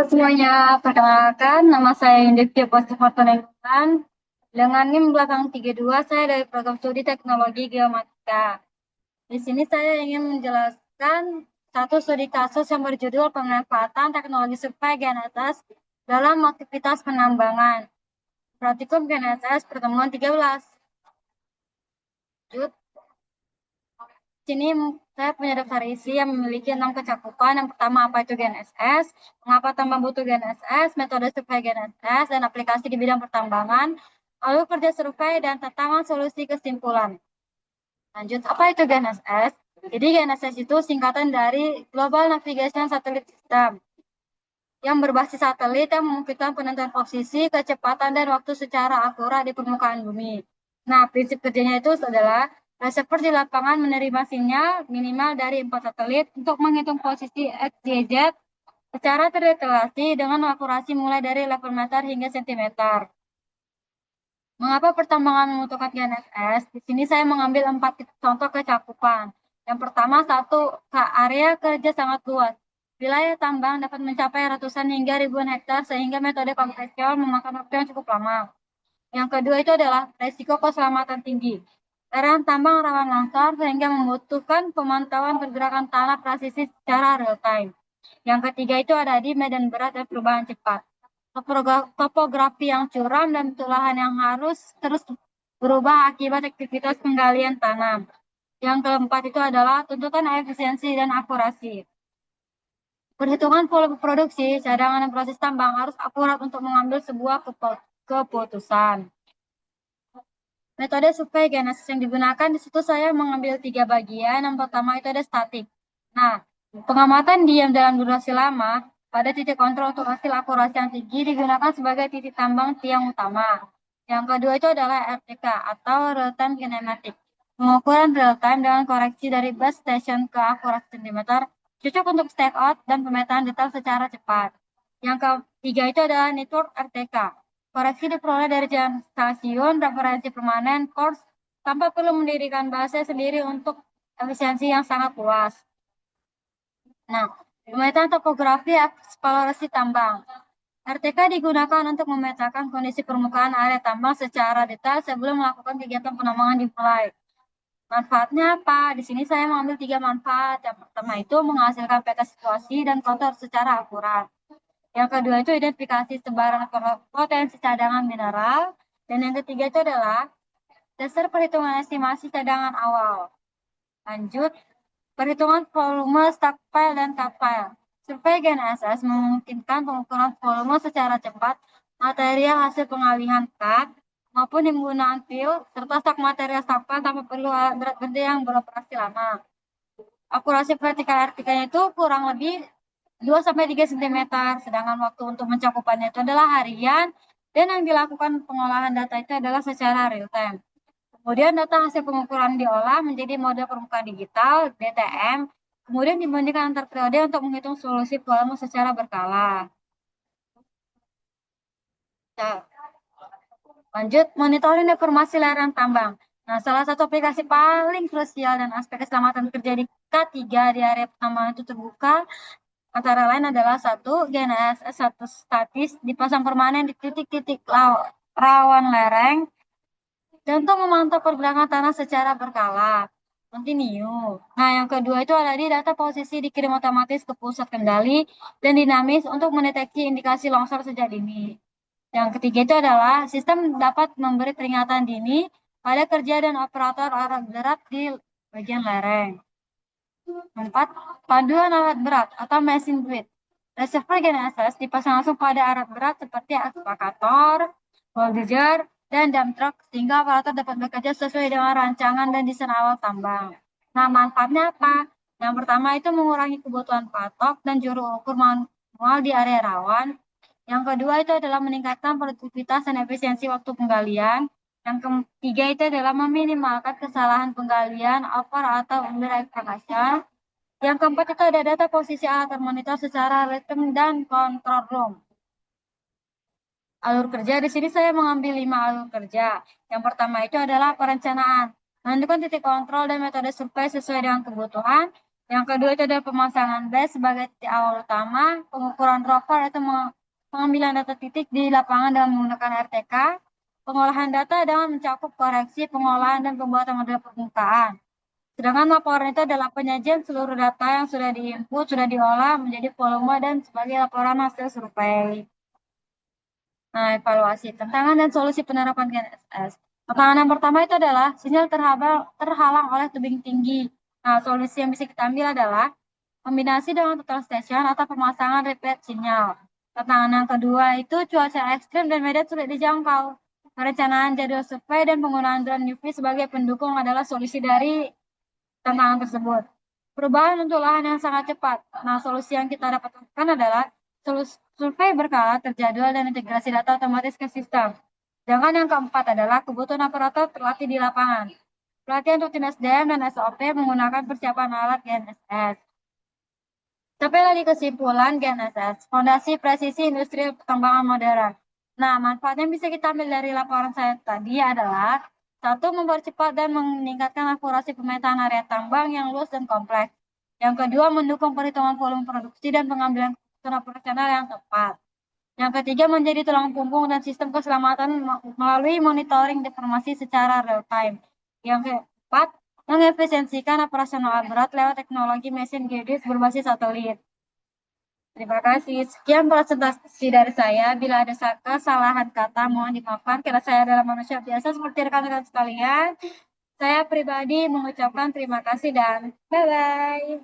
Semuanya, perkenalkan nama saya Indektia Pasifoto Lingkungan. Dengan NIM belakang 32, saya dari program studi teknologi geomatika. Di sini saya ingin menjelaskan satu studi kasus yang berjudul pemanfaatan teknologi survei GNSS dalam aktivitas penambangan. Praktikum GNSS pertemuan 13. Lanjut. Sini saya punya daftar isi yang memiliki 6 kecakupan. Yang pertama, apa itu GNSS, mengapa tambang butuh GNSS, metode survei GNSS, dan aplikasi di bidang pertambangan, lalu kerja survei dan tantangan solusi kesimpulan. Lanjut, apa itu GNSS? Jadi GNSS itu singkatan dari Global Navigation Satellite System, yang berbasis satelit yang memungkinkan penentuan posisi, kecepatan, dan waktu secara akurat di permukaan bumi. Nah, prinsip kerjanya itu adalah receiver di lapangan menerima sinyal minimal dari 4 satelit untuk menghitung posisi X, Y, Z secara terdetailasi dengan akurasi mulai dari level meter hingga sentimeter. Mengapa pertambangan membutuhkan GNSS? Di sini saya mengambil 4 contoh kecakupan. Yang pertama, satu, area kerja sangat luas. Wilayah tambang dapat mencapai ratusan hingga ribuan hektar sehingga metode konvensional memakan waktu yang cukup lama. Yang kedua itu adalah risiko keselamatan tinggi. Area tambang rawan longsor sehingga membutuhkan pemantauan pergerakan tanah presisi secara real time. Yang ketiga itu ada di medan berat dan perubahan cepat. Topografi yang curam dan bentuk lahan yang harus terus berubah akibat aktivitas penggalian tanah. Yang keempat itu adalah tuntutan efisiensi dan akurasi. Perhitungan volume produksi, cadangan dan proses tambang harus akurat untuk mengambil sebuah keputusan. Metode survei GNSS yang digunakan di situ saya mengambil 3 bagian. Yang pertama itu ada statik. Nah, pengamatan diam dalam durasi lama pada titik kontrol untuk hasil akurasi yang tinggi digunakan sebagai titik tambang tiang utama. Yang kedua itu adalah RTK atau real time kinematic. Pengukuran real time dengan koreksi dari base station ke akurasi centimeter cocok untuk stake out dan pemetaan detail secara cepat. Yang ketiga itu adalah network RTK. Koreksi diperoleh dari jalan stasiun, referensi permanen, course, tanpa perlu mendirikan base sendiri untuk efisiensi yang sangat luas. Nah, pemetaan topografi eksplorasi tambang. RTK digunakan untuk memetakan kondisi permukaan area tambang secara detail sebelum melakukan kegiatan penambangan dimulai. Manfaatnya apa? Di sini saya mengambil 3 manfaat. Yang pertama itu menghasilkan peta situasi dan kontur secara akurat. Yang kedua itu identifikasi sebaran potensi cadangan mineral. Dan yang ketiga itu adalah dasar perhitungan estimasi cadangan awal. Lanjut, perhitungan volume stockpile dan cut-pile. Survei GNSS memungkinkan pengukuran volume secara cepat, material hasil pengalihan cut, maupun penggunaan fill, serta stok material stockpile tanpa perlu alat berat benda yang beroperasi lama. Akurasi vertikal RTK-nya itu kurang lebih 2-3 cm, sedangkan waktu untuk mencakupannya itu adalah harian, dan yang dilakukan pengolahan data itu adalah secara real time. Kemudian data hasil pengukuran diolah menjadi model permukaan digital, DTM, kemudian dibandingkan antar periode untuk menghitung solusi volume secara berkala. Nah, lanjut, monitoring informasi lereng tambang. Nah, salah satu aplikasi paling krusial dan aspek keselamatan kerja di K3 di area pertambangan itu terbuka antara lain adalah satu GNSS, satu statis dipasang permanen di titik-titik rawan lereng dan untuk memantau pergerakan tanah secara berkala. Continue. Nah, yang kedua itu ada di data posisi dikirim otomatis ke pusat kendali dan dinamis untuk mendeteksi indikasi longsor sejak dini. Yang ketiga itu adalah sistem dapat memberi peringatan dini pada kerja dan operator alat berat di bagian lereng. 4. Panduan alat berat atau mesin grid. Receiver GNSS dipasang langsung pada alat berat seperti ekskavator, bulldozer, dan dump truck sehingga operator dapat bekerja sesuai dengan rancangan dan desain awal tambang. Nah, manfaatnya apa? Yang pertama itu mengurangi kebutuhan patok dan juru ukur manual di area rawan. Yang kedua itu adalah meningkatkan produktivitas dan efisiensi waktu penggalian. Yang ketiga itu adalah meminimalkan kesalahan penggalian, over atau under exploration. Yang keempat itu ada data posisi alat termonitor secara real dan control room. Alur kerja di sini saya mengambil 5 alur kerja. Yang pertama itu adalah perencanaan, menentukan titik kontrol dan metode survei sesuai dengan kebutuhan. Yang kedua itu ada pemasangan base sebagai titik awal utama, pengukuran rover itu pengambilan data titik di lapangan dengan menggunakan RTK, pengolahan data dengan mencakup koreksi, pengolahan, dan pembuatan model permukaan. Sedangkan laporan itu adalah penyajian seluruh data yang sudah diinput, sudah diolah menjadi volume dan sebagai laporan hasil survei. Nah, evaluasi tantangan dan solusi penerapan GNSS. Tantangan yang pertama itu adalah sinyal terhalang oleh tebing tinggi. Nah, solusi yang bisa kita ambil adalah kombinasi dengan total station atau pemasangan repeat sinyal. Tantangan yang kedua itu cuaca ekstrim dan medan sulit dijangkau. Perencanaan jadwal survei dan penggunaan drone UV sebagai pendukung adalah solusi dari tantangan tersebut. Perubahan untuk lahan yang sangat cepat. Nah, solusi yang kita dapat lakukan adalah survei berkala, terjadwal, dan integrasi data otomatis ke sistem. Sedangkan yang keempat adalah kebutuhan operator terlatih di lapangan. Pelatihan rutin SDM dan SOP menggunakan persiapan alat GNSS. Sampai lagi kesimpulan GNSS, fondasi presisi industri pertambangan modern. Nah, manfaat yang bisa kita ambil dari laporan saya tadi adalah satu, mempercepat dan meningkatkan akurasi pemetaan area tambang yang luas dan kompleks. Yang kedua, mendukung perhitungan volume produksi dan pengambilan keputusan operasional yang tepat. Yang ketiga, menjadi tulang punggung dan sistem keselamatan melalui monitoring informasi secara real time. Yang keempat, mengefisiensikan operasional berat lewat teknologi mesin geodis berbasis satelit. Terima kasih. Sekian presentasi dari saya. Bila ada kesalahan kata, mohon dimaafkan karena saya adalah manusia biasa seperti rekan-rekan sekalian. Saya pribadi mengucapkan terima kasih dan bye-bye.